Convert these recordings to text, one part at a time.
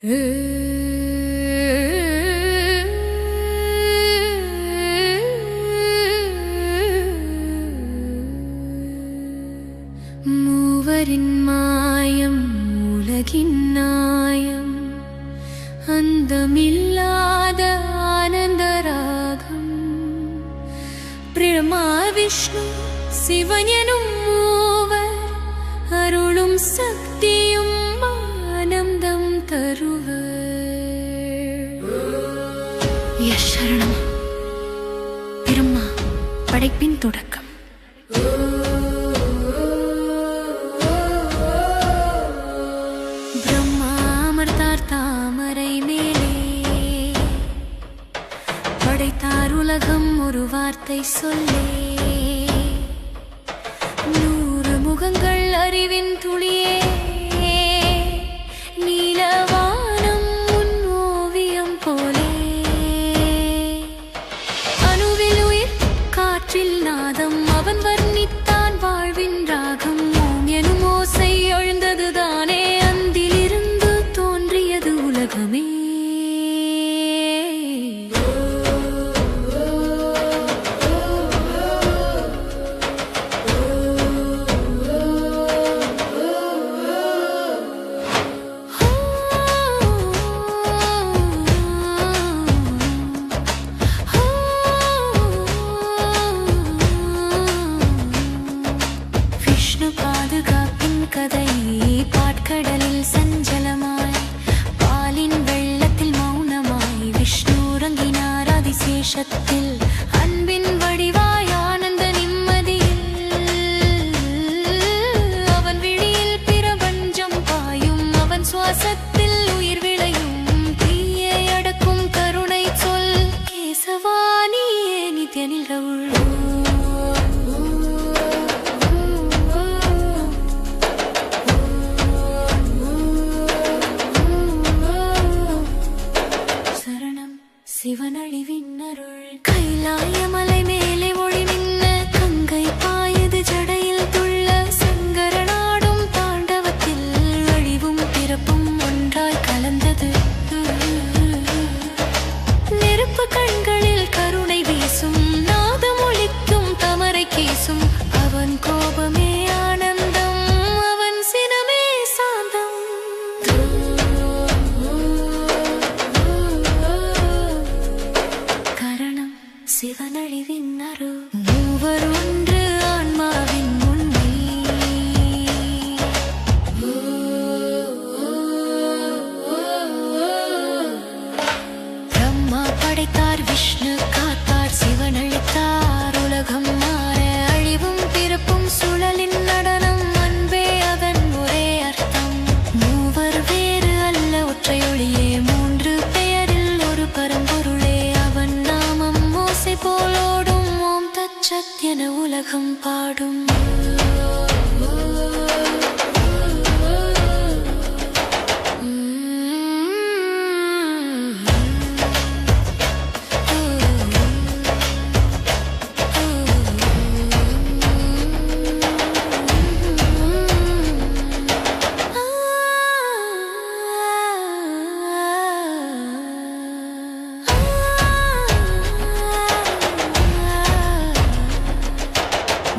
மூவரின் மாயம் உலகின் நாயம் அந்தமில்லாத ஆனந்த ராகம் பிரம்மா விஷ்ணு சிவன் எனும் மூவர் அருளும் சக்தியும் ஆனந்தம் தருவர். யசரணம். பிரம்மா படைப்பின் தொடக்கம். பிரம்மா அமர்ந்தார் தாமரை மேலே, படைத்தார் உலகம் ஒரு வார்த்தை சொல்லே. 100 முகங்கள் அறிவின் துளியே, நீலவானம் உன் ஓவியம் போலே. அணுவில் உயிர், காற்றில் நாதம், அவன் வர்ணித்தான் வாழ்வின் ராகம். ஓம் எனும் ஓசை எழுந்ததுதானே, அந்திலிருந்து தோன்றியது உலகமே. கதை பாட்கடலில் சஞ்சலமாய், பாலின் வெள்ளத்தில் மௌனமாய், விஷ்ணு ரங்கினார் அதிசேஷத்தில். அன்பின் வடிவாய் ஆனந்த நிம்மதியில், அவன் விழியில் பிரபஞ்சம் பாயும், அவன் சுவாசத்தில் உயிர் விளையும். தீயை அடக்கும் கருணை சொல் கேசவாணியே நித்ய நிலவுள். சிவனழிவின் அருள். கைலாய மலை மேலே ஒளி மின்ன, கங்கை பாயுது ஜடையில் துள்ள. சங்கரனாடும் தாண்டவத்தில் அழிவும் பிறப்பும் ஒன்றாய் கலந்தது. நெருப்பு கண்களில் கருணை வீசும், நாதம் ஒலிக்கும் தமரை கேசும். அவன் கோபமே ஆனந்தம், அவன் சினமே சாந்தம். சிவனழிவின் அருள். மூவர் ஒன்று ஆன்மாவின் உண்மை. பிரம்மா படைத்தார், விஷ்ணு காத்தார், சிவன் அழித்தார். உலகம் மாற அழிவும் பிறப்பும் சுழலின் நடனம். அன்பே அதன் ஒரே அர்த்தம். மூவர் வேறு அல்ல, ஒற்றை ஒளியே, 3 பெயரில் ஒரு பரம்பொருளே. அவன் நாமம் ஓசை போலோடும், ஓம் தச்சத் என உலகம் பாடும்.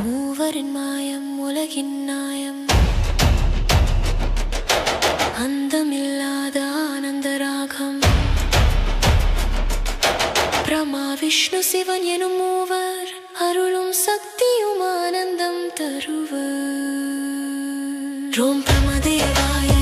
மூவரின் மாயம் உலகின் நாயம், அந்தமில்லாத ஆனந்த ராகம். பிரம்மா விஷ்ணு சிவன் எனும் மூவர் அருளும் சக்தியும் ஆனந்தம் தருவர். ஓம் பிரமதேவாய